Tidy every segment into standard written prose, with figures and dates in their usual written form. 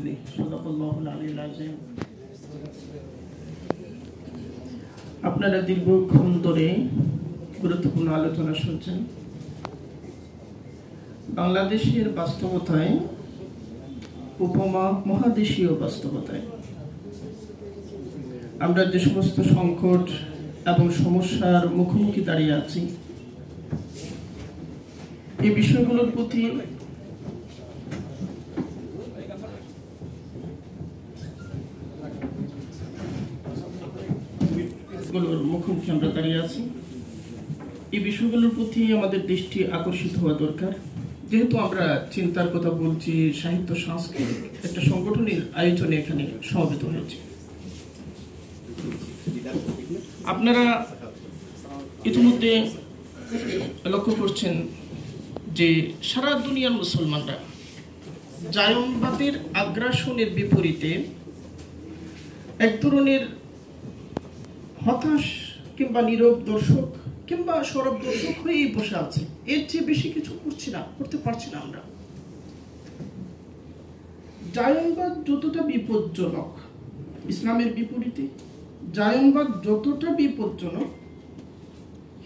বিইذنه সাল্লাল্লাহু আলাইহি ওয়াসাল্লাম। আপনারা দীর্ঘক্ষণ ধরে গুরুত্বপূর্ণ আলোচনা শুনছেন বাংলাদেশের বাস্তবতায়, উপমহাদেশীয় বাস্তবতায় আমরা যে সমস্ত সংকট এবং সমস্যার মুখোমুখি দাঁড়িয়ে আছি, এই বিষয়গুলোর প্রতি মুখোমুখি আমরা দাঁড়িয়ে আছি, এই বিষয়গুলোর প্রতি আমাদের দৃষ্টি আকর্ষিত হওয়া দরকার। যেহেতু আমরা চিন্তার কথা বলছি, সাহিত্য সাংস্কৃতিক একটা সংগঠনের আয়োজনে এখানে সমবেত হয়েছে। আপনারা ইতিমধ্যে লক্ষ্য করছেন যে সারা দুনিয়ার মুসলমানরা জায়নবাদের আগ্রাসনের বিপরীতে এক ধরনের হতাশ কিংবা নীরব দর্শক কিংবা সরব দর্শক হয়েই বসে আছে। এর চেয়ে বেশি কিছু করতে পারছি না আমরা। জায়নবাদ যতটা বিপজ্জনক, ইসলামের বিপরীতে জায়নবাদ যতটা বিপজ্জনক,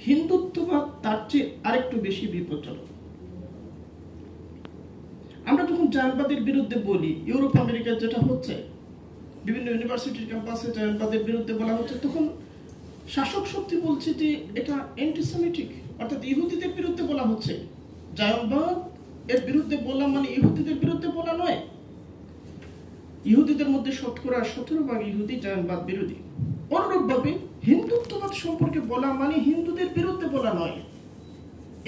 হিন্দুত্ববাদ তার চেয়ে আরেকটু বেশি বিপজ্জনক। আমরা যখন জায়নবাদের বিরুদ্ধে বলি, ইউরোপ আমেরিকার যেটা হচ্ছে, বিভিন্ন ইউনিভার্সিটির ক্যাম্পাসে জায়নবাদের বিরুদ্ধে বলা হচ্ছে, তখন শাসক শক্তি বলছে যে এটা অ্যান্টিসেমিটিক, অর্থাৎ ইহুদিদের বিরুদ্ধে বলা হচ্ছে। জায়নবাদ এর বিরুদ্ধে বলা মানে ইহুদিদের বিরুদ্ধে বলা নয়। ইহুদিদের মধ্যে 17% ইহুদি জায়নবাদ বিরোধী। অনুরূপভাবে হিন্দুত্ববাদ সম্পর্কে বলা মানে হিন্দুদের বিরুদ্ধে বলা নয়।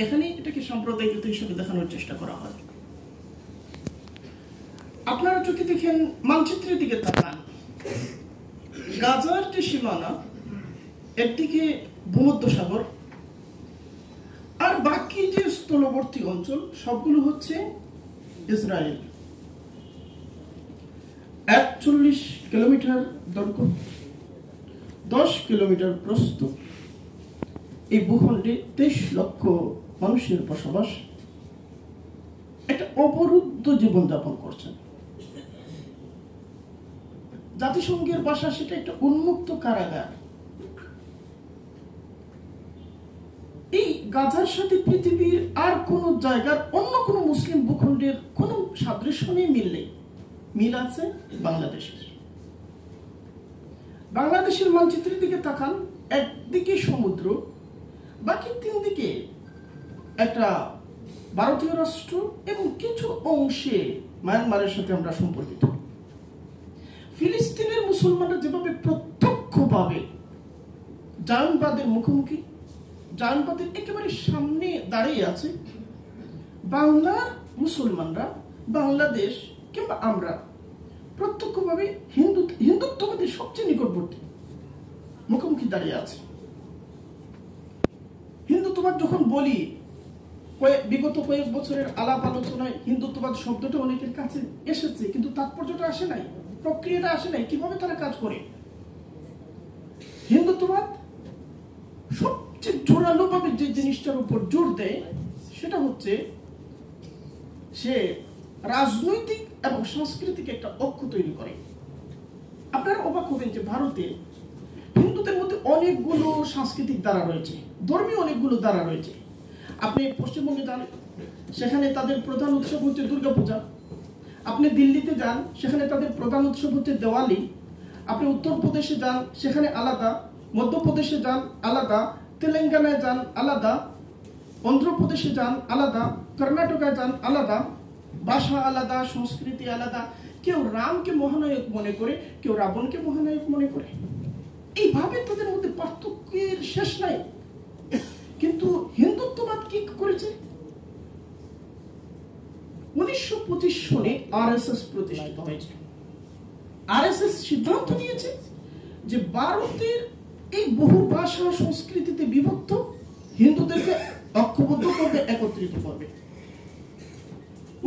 এখানে এটাকে সাম্প্রদায়িকতা হিসেবে দেখানোর চেষ্টা করা হয়। আপনারা যদি দেখেন, মানচিত্রের দিকে তাকান, গাজার যে সীমানা, একদিকে ভূমধ্যসাগর আর বাকি যে স্থলবর্তী অঞ্চল সবগুলো হচ্ছে ইসরায়েল। 41 কিলোমিটার দৈর্ঘ্য, 10 কিলোমিটার প্রস্থ, এই ভূখণ্ডে 23 লক্ষ মানুষের বসবাস, একটা অবরুদ্ধ জীবনযাপন করছেন। জাতিসংঘের ভাষা সেটা একটা উন্মুক্ত কারাগার। এই গাজার সাথে পৃথিবীর আর কোন জায়গার অন্য কোন মুসলিম ভূখণ্ডের কোন সাদৃশ্য নেই, মিল আছে বাংলাদেশের। বাংলাদেশের মানচিত্রের দিকে তাকান, একদিকে সমুদ্র, বাকি 3 দিকে একটা ভারতীয় রাষ্ট্র এবং কিছু অংশে মায়ানমারের সাথে আমরা সম্পর্কিত। ফিলিস্তিনের মুসলমানরা যেভাবে প্রত্যক্ষভাবে জায়নবাদের মুখোমুখি, জায়নবাদের একেবারে সামনে দাঁড়িয়ে আছে, বাংলার মুসলমানরা, বাংলাদেশ কিংবা আমরা প্রত্যক্ষভাবে হিন্দুত্ববাদের সবচেয়ে নিকটবর্তী মুখোমুখি দাঁড়িয়ে আছে। হিন্দুত্ববাদ যখন বলি, বিগত কয়েক বছরের আলাপ আলোচনায় হিন্দুত্ববাদ শব্দটা অনেকের কাছে এসেছে, কিন্তু তাৎপর্যটা আসে নাই, প্রক্রিয়াটা আসে নাই, কিভাবে তারা কাজ করে। হিন্দুত্ববাদ সবচেয়ে জোরালোভাবে যে জিনিসটার উপর জোর দেয় সেটা হচ্ছে সে রাজনৈতিক এবং সাংস্কৃতিক একটা ঐক্য তৈরি করে। আপনারা অবাক হবেন যে ভারতে হিন্দুদের মধ্যে অনেকগুলো সাংস্কৃতিক ধারা রয়েছে, ধর্মীয় অনেকগুলো ধারা রয়েছে। আপনি পশ্চিমবঙ্গে যান, সেখানে তাদের প্রধান উৎসব হচ্ছে দুর্গাপূজা। আপনি দিল্লিতে যান, সেখানে তাদের প্রধান উৎসব হচ্ছে দেওয়ালি। আপনি উত্তরপ্রদেশে যান, সেখানে আলাদা। মধ্যপ্রদেশে যান আলাদা, তেলেঙ্গানায় যান আলাদা, অন্ধ্রপ্রদেশে যান আলাদা, কর্ণাটকায় যান আলাদা, ভাষা আলাদা, সংস্কৃতি আলাদা। কেউ রামকে মহানায়ক মনে করে, কেউ রাবণকে মহানায়ক মনে করে। এইভাবে তাদের মধ্যে পার্থক্যের শেষ নাই। কিন্তু হিন্দুত্ববাদ কি করেছে? 1925 সনে আরএসএস প্রতিষ্ঠিত হয়েছে। আরএসএস সিদ্ধান্ত নিয়েছে যে ভারতের এই বহু ভাষা সংস্কৃতিতে বিভক্ত হিন্দুদেরকে ঐক্যবদ্ধ করবে, একত্রিত করবে।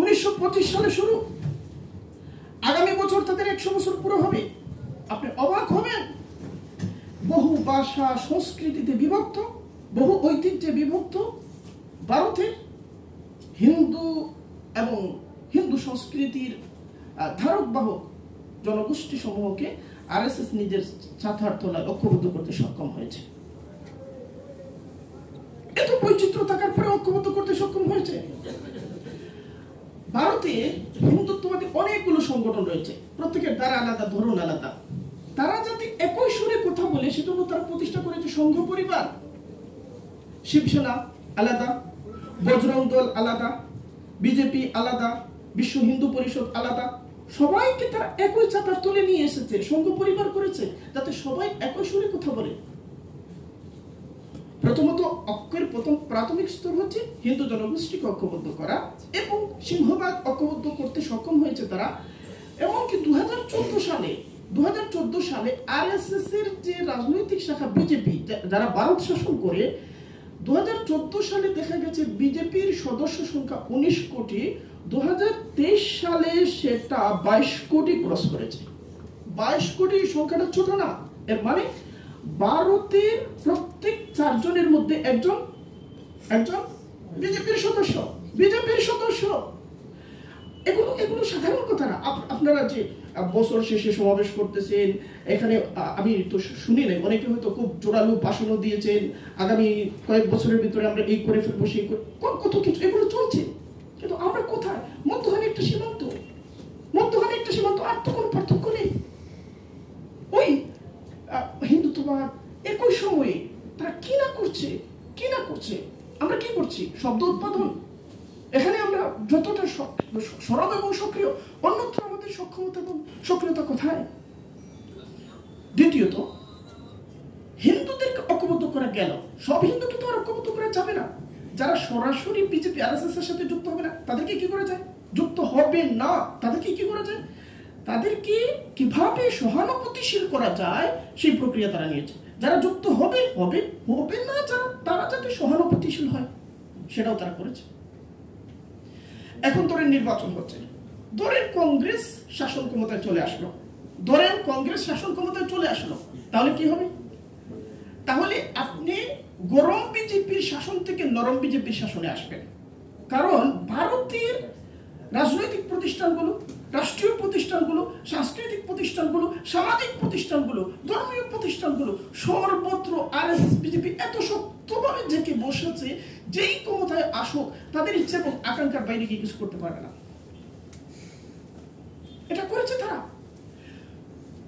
1925 সালে শুরু, আগামী বছর তাদের 100 বছর পুরো হবে। আপনি অবাক হবেন, বহু ভাষা সংস্কৃতিতে বিভক্ত, বহু ঐতিহ্যে বিভক্ত ভারতের হিন্দু এবং হিন্দু সংস্কৃতির ধারক বাহক জনগোষ্ঠী সমূহকে আরএসএস নিজের ছাতার তলায় ঐক্যবদ্ধ করতে সক্ষম হয়েছে। এত বৈচিত্র্য থাকার পরে ঐক্যবদ্ধ করতে সক্ষম হয়েছে। ভারতে হিন্দুত্ববাদী অনেকগুলো সংগঠন রয়েছে, প্রত্যেকের দ্বারা আলাদা, ধরন আলাদা। তারা যাতে একই সুরে কথা বলে সেজন্য তারা প্রতিষ্ঠা করেছে সংঘ পরিবার। শিবসেনা আলাদা, বজরং দল আলাদা, বিজেপি আলাদা, বিশ্ব হিন্দু পরিষদ আলাদা। সবাইকে তারা একই ছাতার তলে নিয়ে এসেছে, সংঘ পরিবার করেছে, যাতে সবাই একই সুরে কথা বলে। প্রথমত ঐক্যের প্রথম প্রাথমিক স্তর হচ্ছে হিন্দু জনগোষ্ঠীকে ঐক্যবদ্ধ করা, এবং সিংহভাগ ঐক্যবদ্ধ করতে সক্ষম হয়েছে তারা। এমনকি 2014 সালে আরএসএস এর যে রাজনৈতিক শাখা বিজেপি, যারা ভারত শাসন করে, 2014 সালে দেখা গেছে বিজেপির সদস্য সংখ্যা 19 কোটি, 2023 সালে সেটা 22 কোটি ক্রস করেছে। 22 কোটি সংখ্যাটা ছোট না। এর মানে ভারতের প্রত্যেক 4 জনের মধ্যে একজন বিজেপির সদস্য। এগুলো সাধারণ কথা না। আপনারা যে বছর শেষে সমাবেশ করতেছেন, এখানে আমি তো শুনি নাই, অনেকে হয়তো খুব জোরালো ভাষণও দিয়েছেন, আগামী কয়েক বছরের ভিতরে আমরা এই করে ফেলবো, সেই কত কিছু এগুলো চলছে। কিন্তু আমরা কোথায়? মধ্যখানে একটা সীমান্ত, আর তো কোনো পার্থক্য নেই। ওই হিন্দুত্ববাদ একই সময়ে তারা কি না করছে, আমরা কি করছি? শব্দ উৎপাদন। এখানে আমরা যতটা সরব এবং সক্রিয়, অন্যত্র আমাদের সক্ষমতা এবং সক্রিয়তা কোথায়? দ্বিতীয়ত, হিন্দুদেরকে ঐক্যবদ্ধ করা গেল, সব হিন্দুকে তো আর ঐক্যবদ্ধ করা যাবে না। যারা সরাসরি বিজেপি আরএসএস এর সাথে যুক্ত হবে না, তাদেরকে কি করা যায়? যুক্ত হবে না, তাদেরকে কি করা যায়? তাদেরকে কিভাবে সহানুভূতিশীল করা যায় সেই প্রক্রিয়া তারা নিয়েছে। যারা যুক্ত হবে না, তারা যাতে সহানুভূতিশীল হয় সেটাও তারা করেছে। এখন ধরেন নির্বাচন হচ্ছে, ধরেন কংগ্রেস শাসন ক্ষমতায় চলে আসলো, তাহলে কি হবে? তাহলে আপনি গরম বিজেপির শাসন থেকে নরম বিজেপির শাসনে আসবেন। কারণ ভারতের রাজনৈতিক প্রতিষ্ঠানগুলো, রাষ্ট্রীয় প্রতিষ্ঠানগুলো, সাংস্কৃতিক প্রতিষ্ঠানগুলো, সামাজিক প্রতিষ্ঠানগুলো, ধর্মীয় প্রতিষ্ঠানগুলো সর্বত্র আরএসএস বিজেপি এত শক্তভাবে জেঁকে বসেছে, যেই ক্ষমতায় আসুক তাদের ইচ্ছে এবং আকাঙ্ক্ষার বাইরে গিয়ে কিছু করতে পারবে না। এটা করেছে তারা,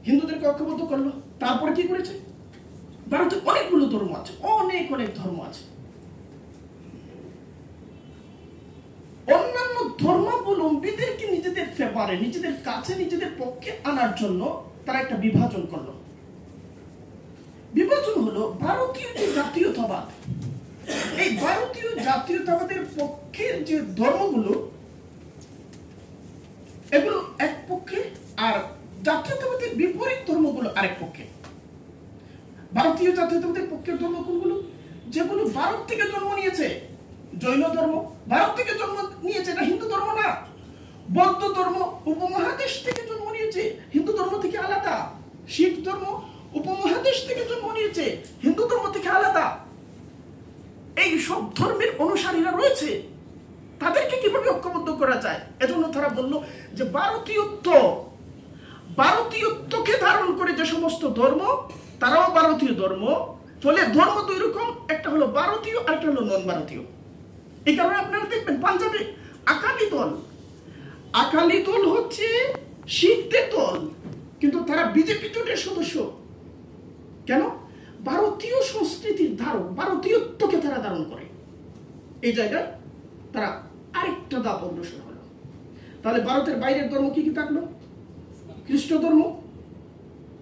হিন্দুদেরকে ঐক্যবদ্ধ করলো। তারপরে কি করেছে? ভারতে অনেকগুলো ধর্ম আছে, অনেক ধর্ম আছে। অন্যান্য ধর্মাবলম্বীদেরকে নিজেদের ফেভারে, নিজেদের কাছে, নিজেদের পক্ষে আনার জন্য তারা একটা বিভাজন করলো। বিভাজন হলো ভারতীয় যে জাতীয়তাবাদ, এই ভারতীয় জাতীয়তাবাদের পক্ষের যে ধর্মগুলো, এগুলো এক পক্ষে, আর জাতীয়তাবাদের বিপরীত ধর্মগুলো আরেক পক্ষে। ভারতীয় জাতীয়তাবাদের পক্ষের ধর্ম কোনগুলো? যেগুলো ভারত থেকে জন্ম নিয়েছে। জৈন ধর্ম ভারত থেকে জন্ম নিয়েছে, এটা হিন্দু ধর্ম না। বৌদ্ধ ধর্ম উপমহাদেশ থেকে জন্ম নিয়েছে, হিন্দু ধর্ম থেকে আলাদা। শিখ ধর্ম উপমহাদেশ থেকে জন্ম নিয়েছে, হিন্দু ধর্ম থেকে আলাদা। এই সব ধর্মের অনুসারীরা রয়েছে, তাদেরকে কিভাবে ঐক্যবদ্ধ করা যায়? এজন্য তারা বলল যে ভারতীয়ত্বকে ধারণ করে যে সমস্ত ধর্ম, তারাও ভারতীয় ধর্ম। ফলে ধর্ম দুই রকম, একটা হলো ভারতীয়, আরেকটা হলো নন ভারতীয়। এই কারণে আপনারা দেখবেন পাঞ্জাবে আকালি দল হচ্ছে শিখদের দল, কিন্তু তারা বিজেপি জোটের সদস্য। কেন? ভারতীয় সংস্কৃতির ধারক, ভারতীয়ত্বকে তারা ধারণ করে। এই জায়গায় তারা আরেকটা ধাপ অগ্রসর হলো। তাহলে ভারতের বাইরের ধর্ম কি থাকলো? খ্রিস্ট ধর্ম,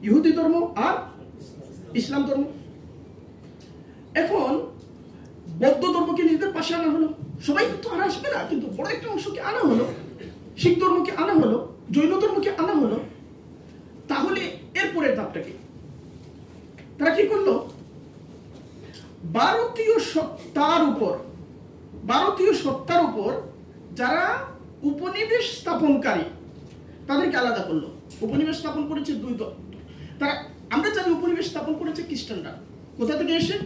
ইহুদি ধর্ম আর ইসলাম ধর্ম। এখন বৌদ্ধ ধর্মকে নিজেদের পাশে আনা হলো। সবাই তো আর আসবে না, কিন্তু বড় একটা অংশকে আনা হলো। শিখ ধর্মকে আনা হলো, জৈন ধর্মকে আনা হলো। তাহলে এরপরের ধাপটা কি? তারা কি করলো? ভারতীয় সত্তার উপর যারা উপনিবেশ স্থাপনকারী, তাদেরকে আলাদা করলো। উপনিবেশ স্থাপন করেছে দুই দল। তারা, আমরা জানি উপনিবেশ স্থাপন করেছে খ্রিস্টানরা। কোথা থেকে এসে?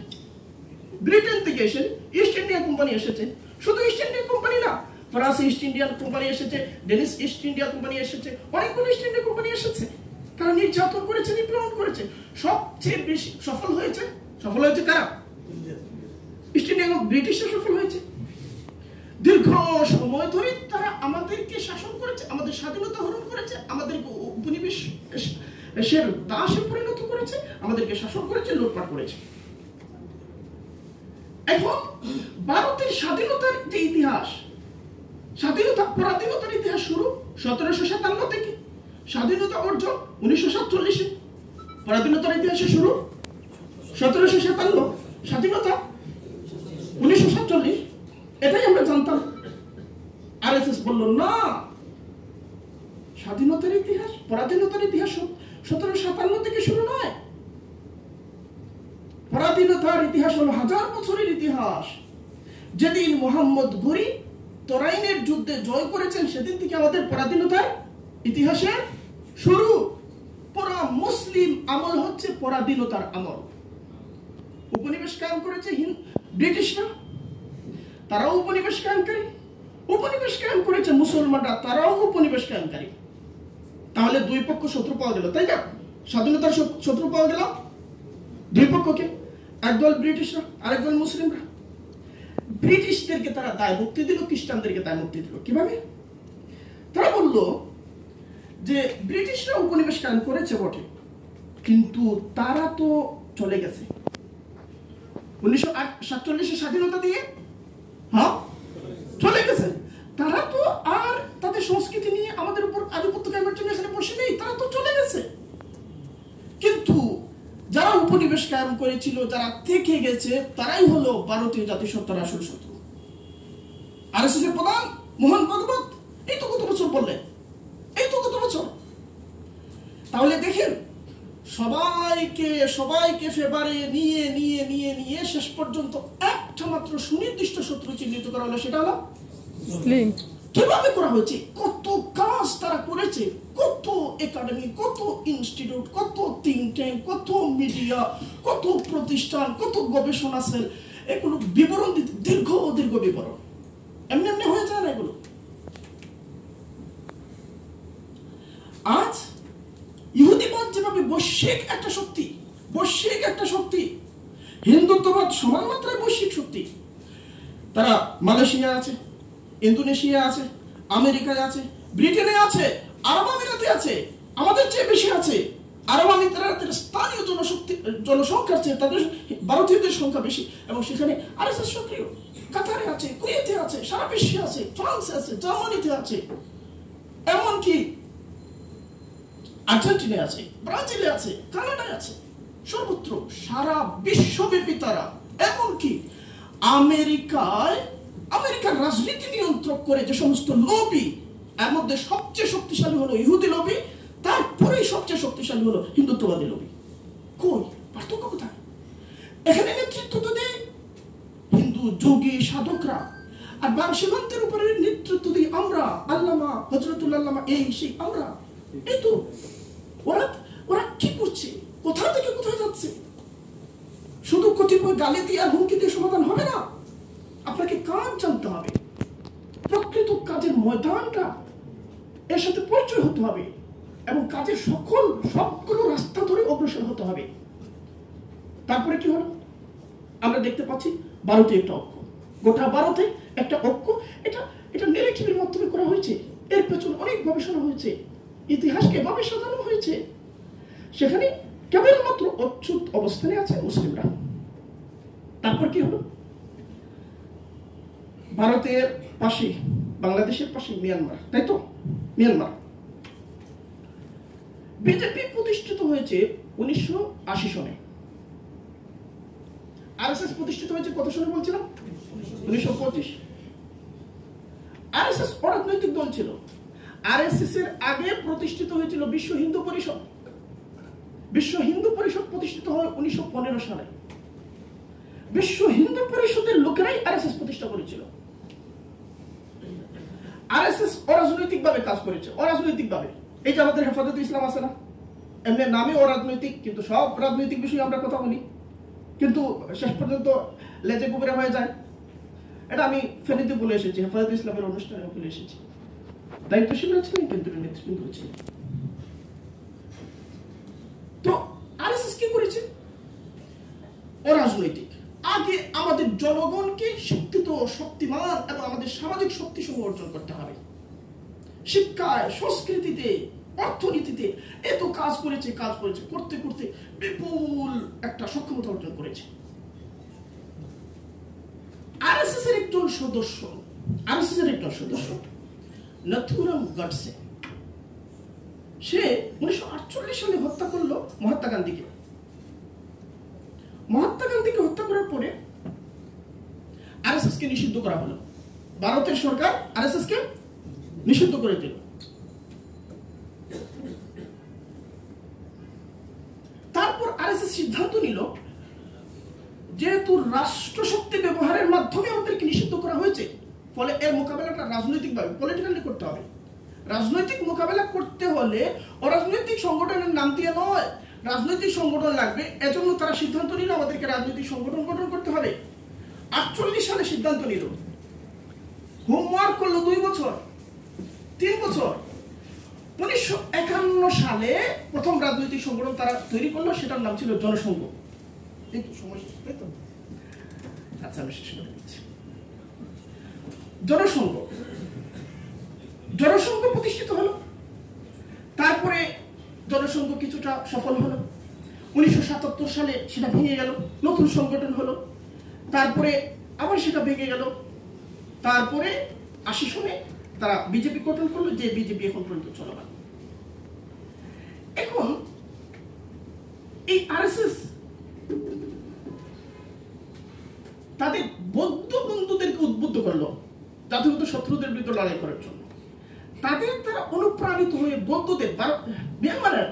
ব্রিটেন থেকে এসে, ইস্ট ইন্ডিয়া কোম্পানি এসেছে। শুধু ইস্ট ইন্ডিয়া কোম্পানি না, ফরাসি ইস্ট ইন্ডিয়ান কোম্পানি এসেছে, ডেনিস ইস্ট ইন্ডিয়া কোম্পানি এসেছে, অনেকগুলো ইস্ট ইন্ডিয়া কোম্পানি এসেছে। তারা নির্যাতন করেছে, নিপীড়ন করেছে। সবচেয়ে বেশি সফল হয়েছে কারা? ইস্ট ইন্ডিয়া ব্রিটিশরা সফল হয়েছে। দীর্ঘ সময় ধরে তারা আমাদেরকে শাসন করেছে, আমাদের স্বাধীনতা হরণ করেছে, আমাদেরকে উপনিবেশের দাসে পরিণত করেছে, আমাদেরকে শাসন করেছে, লুটপাট করেছে। এখন ভারতের স্বাধীনতার যে ইতিহাস, পরাধীনতার ইতিহাস শুরু 1757 থেকে, স্বাধীনতা অর্জন 1947-এ। পরাধীনতার ইতিহাসে শুরু 1757, স্বাধীনতা 1947। এটাই আমরা জানতাম। আরএসএস বলল না, স্বাধীনতার ইতিহাস, পরাধীনতার ইতিহাস 1757 থেকে শুরু নয়। পরাধীনতার ইতিহাস হলো 1000 বছরের ইতিহাস। যেদিন মোহাম্মদ ঘুরি তরাইনের যুদ্ধে জয় করেছেন, সেদিন থেকে আমাদের পরাধীনতার ইতিহাসের শুরু। পুরা মুসলিম আমল হচ্ছে পরাধীনতার আমল। উপনিবেশ কায়েম করেছে ব্রিটিশরা, তারাও উপনিবেশ কায়েমকারী। উপনিবেশ কায়েম করেছে মুসলমানরা, তারাও উপনিবেশ কায়েমকারী। তাহলে দুই পক্ষ শত্রু পাওয়া গেল, তাই না? স্বাধীনতার শত্রু পাওয়া গেল দুই পক্ষকে, একদল ব্রিটিশরা, আরেকদল মুসলিমরা। ব্রিটিশদেরকে তারা দায় মুক্তি দিল, খ্রিস্টানদেরকে দায় মুক্তি দিল। কিভাবে? তারা বলল যে ব্রিটিশরা উপনিবেশ কায়েম করেছে বটে, কিন্তু তারা তো চলে গেছে 1947-এ স্বাধীনতা দিয়ে। হ্যাঁ, চলে গেছে। তারা তো আর তাদের সংস্কৃতি নিয়ে আমাদের উপর আধিপত্য কায়েমের জন্য এখানে বসে নেই, তারা তো চলে গেছে। কিন্তু যারা উপনিবেশ কায়েম করেছিল, যারা থেকে গেছে, তারাই হলো ভারতীয় জাতিসত্তার আসল শত্রু। আরএসএস এর প্রধান মোহন ভাগবত এই তো কত বছর বললেন, এই তো কত বছর। তাহলে দেখেন, সবাইকে ফেভারে নিয়ে নিয়ে নিয়ে নিয়ে শেষ পর্যন্ত একটা মাত্র সুনির্দিষ্ট শত্রু চিহ্নিত করা হলো, সেটা হলো মুসলিম। কিভাবে করা হয়েছে? কত কাজ তারা করেছে, কত একাডেমি, কত ইনস্টিটিউট, কত থিঙ্ক ট্যাঙ্ক, কত মিডিয়া, কত প্রতিষ্ঠান, কত গবেষণা সেল, এগুলো বিবরণ দিতে দীর্ঘ বিবরণ। এমনি এমনি হয়ে যায় না এগুলো। আজ ইহুদিবাদ যেভাবে বৈশ্বিক একটা শক্তি, হিন্দুত্ববাদ সমান মাত্রায় বৈশ্বিক শক্তি। তারা মালয়েশিয়া আছে, ইন্দোনেশিয়া আছে, আমেরিকায় আছে, ব্রিটেনে আছে, আরব আমিরাতে আছে, আমাদের চেয়ে বেশি আছে। আরব আমিরাতের স্থানীয় জনসংখ্যার চেয়ে তাদের ভারতীয়দের সংখ্যা বেশি, এবং সেখানে আরএসএস সক্রিয়। কাতারে আছে, কুয়েতে আছে, সারা বিশ্বে আছে, ফ্রান্সে আছে, জার্মানিতে আছে, এমনকি আর্জেন্টিনায় আছে, ব্রাজিলে আছে, কানাডায় আছে, সর্বত্র সারা বিশ্বব্যাপী তারা। এমনকি আমেরিকার রাজনীতি নিয়ন্ত্রণ করে যে সমস্ত লবি, এর মধ্যে সবচেয়ে শক্তিশালী হলো ইহুদি লবি, তারপরেই সবচেয়ে শক্তিশালী হলো হিন্দুত্ববাদী লবি। কই পার্থক্য কোথায়? এখানে নেতৃত্ব তো দেয় হিন্দু যোগী সাধকরা, আর বাম সীমান্তের উপরে নেতৃত্ব দিই আমরা, আল্লামা হযরতুল আল্লামা, এই সেই আমরা। এই তো ওরা কি করছে, কোথা থেকে কোথায় যাচ্ছে? শুধু কতিপয় গালি দিয়ে আর হুমকি দিয়ে সমাধান হবে না। আপনাকে কাজ জানতে হবে, প্রকৃত কাজের ময়দানটা, এর সাথে পরিচয় হতে হবে, এবং কাজের সবগুলো রাস্তা ধরে অগ্রসর হতে হবে। তারপরে কি হলো? আমরা দেখতে পাচ্ছি ভারতে একটা ঐক্য, গোটা ভারতে একটা ঐক্য। এটা নেরেটিভের মাধ্যমে করা হয়েছে, এর পেছনে অনেক গবেষণা হয়েছে, ইতিহাসকে এভাবে সাজানো হয়েছে। সেখানে কেবলমাত্র অচ্যুত অবস্থানে আছে মুসলিমরা। তারপর কি হলো? ভারতের পাশে, বাংলাদেশের পাশে মিয়ানমার, তাই তো? মিয়ানমার বিজেপি প্রতিষ্ঠিত হয়েছে 1980 সনে। আরএসএস প্রতিষ্ঠিত হয়েছে কত সনে বলছিলাম? 1925। আরএসএস অরাজনৈতিক দল ছিল। আরএসএস এর আগে প্রতিষ্ঠিত হয়েছিল বিশ্ব হিন্দু পরিষদ। বিশ্ব হিন্দু পরিষদ প্রতিষ্ঠিত হয় 1915 সালে। বিশ্ব হিন্দু পরিষদের লোকেরাই আরএসএস প্রতিষ্ঠা করেছিল। আরএসএস অরাজনৈতিক ভাবে কাজ করেছে, অরাজনৈতিক ভাবে। এই যে আমাদের হেফাজতে ইসলাম আছে না, এমনি নামে অরাজনৈতিক, কিন্তু সব রাজনৈতিক বিষয়ে আমরা কথা বলি, কিন্তু শেষ পর্যন্ত লেজে কুবেরা হয়ে যায়। এটা আমি ফেনীতে বলে এসেছি, হেফাজত ইসলামের অনুষ্ঠানে বলে এসেছি। দায়িত্বশীলরা ছিলেন, কেন্দ্রীয় নেতৃবৃন্দ ছিলেন। তো আরএসএস কি করেছে? অরাজনৈতিক। আগে আমাদের জনগণকে শিক্ষিত, শক্তিমান এবং আমাদের সামাজিক শক্তি সমূহ অর্জন করতে হবে। শিক্ষায়, সংস্কৃতিতে, অর্থনীতিতে এত কাজ করেছে, করতে করতে বিপুল একটা সক্ষমতা অর্জন করেছে। আরএসএস এর একজন সদস্য নথুরাম গডসে, সে 1948 সালে হত্যা করলো মহাত্মা গান্ধীকে। হত্যা করার পরে আরএসএস কে নিষিদ্ধ করা হলো। ভারতের সরকার আরএসএস কে নিষিদ্ধ করে দিল। তারপর আরএসএস সিদ্ধান্ত নিল, যেহেতু রাষ্ট্রশক্তি ব্যবহারের মাধ্যমে আমাদেরকে নিষিদ্ধ করা হয়েছে, ফলে এর মোকাবেলাটা রাজনৈতিকভাবে, পলিটিক্যালি করতে হবে। রাজনৈতিক মোকাবেলা করতে হলে অরাজনৈতিক সংগঠনের নাম দিয়ে নয়, রাজনৈতিক সংগঠন লাগবে। এজন্য তারা সিদ্ধান্ত নিল আমাদেরকে রাজনৈতিক সংগঠন গঠন করতে হবে। 48 সালে সিদ্ধান্ত নিল, হোমওয়ার্ক করলো 2 বছর, 3 বছর। 1951 সালে প্রথম রাজনৈতিক সংগঠন তারা তৈরি করলো, সেটার নাম ছিল জনসংঘ। একটু সময় শেষ, তাই তো? আচ্ছা, আমি শেষ করে দিচ্ছি। জনসংঘ প্রতিষ্ঠিত হলো। তারপরে জনসংঘ কিছুটা সফল হলো। 1977 সালে সেটা ভেঙে গেল, নতুন সংগঠন হলো। তারপরে আবার সেটা ভেঙে গেল। তারপরে 80 সনে তারা বিজেপি গঠন করলো, যে বিজেপি এখন পর্যন্ত চলমান। এখন এই আরএসএস তাদের বৌদ্ধ বন্ধুদেরকে উদ্বুদ্ধ করলো জাতিগত শত্রুদের বিরুদ্ধে লড়াই করার জন্য। তারা অনুপ্রাণিত হয়ে বৌদ্ধদের, মিয়ানমারের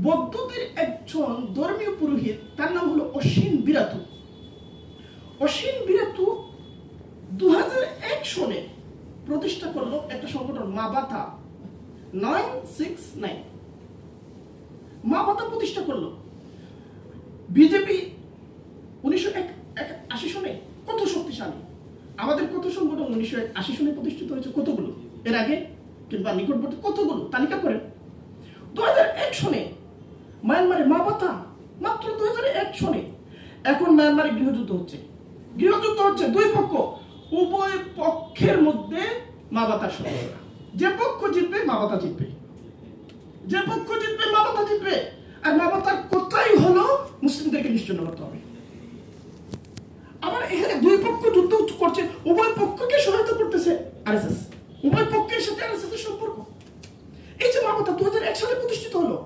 বৌদ্ধদের একজন ধর্মীয় পুরোহিত, তার নাম হলো অসীন বিরাতু। 2001 সনে প্রতিষ্ঠা করলো একটা সংগঠন, মাবাতা 969। মাবাতা প্রতিষ্ঠা করলো। বিজেপি 1981 সনে কত শক্তিশালী, আমাদের কত সংগঠন 1980 সনে প্রতিষ্ঠিত হয়েছে, কতগুলো, এর আগে কিংবা নিকটবর্তী কতগুলো তালিকা করেন। 2001 সনে মায়ানমারে মাবাতা, মাত্র 2001 সনে। এখন মায়ানমারে গৃহযুদ্ধ হচ্ছে, 2 পক্ষ, উভয় পক্ষের মধ্যে মাবাতার সদস্যরা। যে পক্ষ জিতবে মাবাতা জিতবে, আর মাবাতার কথাই হলো মুসলিমদেরকে নিশ্চিহ্ন করতে হবে। আবার এখানে 2 পক্ষ যুদ্ধ করছে, উভয় পক্ষকে সহায়তা করতেছে আরএসএস, উভয় পক্ষের সাথে আরএসএস এর সম্পর্ক। এই যে মাবাতা 2001 সালে প্রতিষ্ঠিত হলো,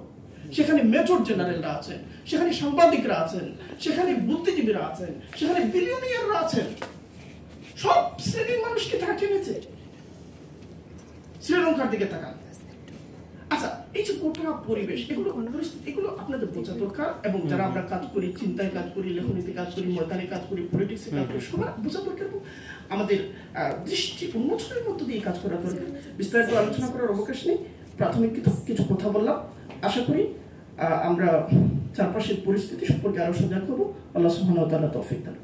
সেখানে মেজর জেনারেলরা আছেন, সেখানে সাংবাদিকরা আছেন, সেখানে বুদ্ধিজীবীরা আছেন, সেখানে বিলিয়নিয়াররা আছেন, সব শ্রেণীর মানুষকে তারা টেনেছে। শ্রীলঙ্কার দিকে তাকান। আচ্ছা, এই যে গোটা পরিবেশ, এগুলো আপনাদের বোঝা দরকার, এবং যারা আমরা কাজ করি, চিন্তায় কাজ করি, লেখনীতে কাজ করি, ময়দানে কাজ করি, পলিটিক্সে কাজ করি, সবার বোঝা দরকার এবং আমাদের দৃষ্টি উন্মোচনের মধ্য দিয়ে কাজ করা দরকার। বিস্তারিত আলোচনা করার অবকাশ নেই, প্রাথমিক কিছু কথা বললাম। আশা করি আমরা চারপাশের পরিস্থিতি সম্পর্কে আরো সজাগ হব। আল্লাহ সুবহানাহু ওয়া তাআলা তৌফিক দান।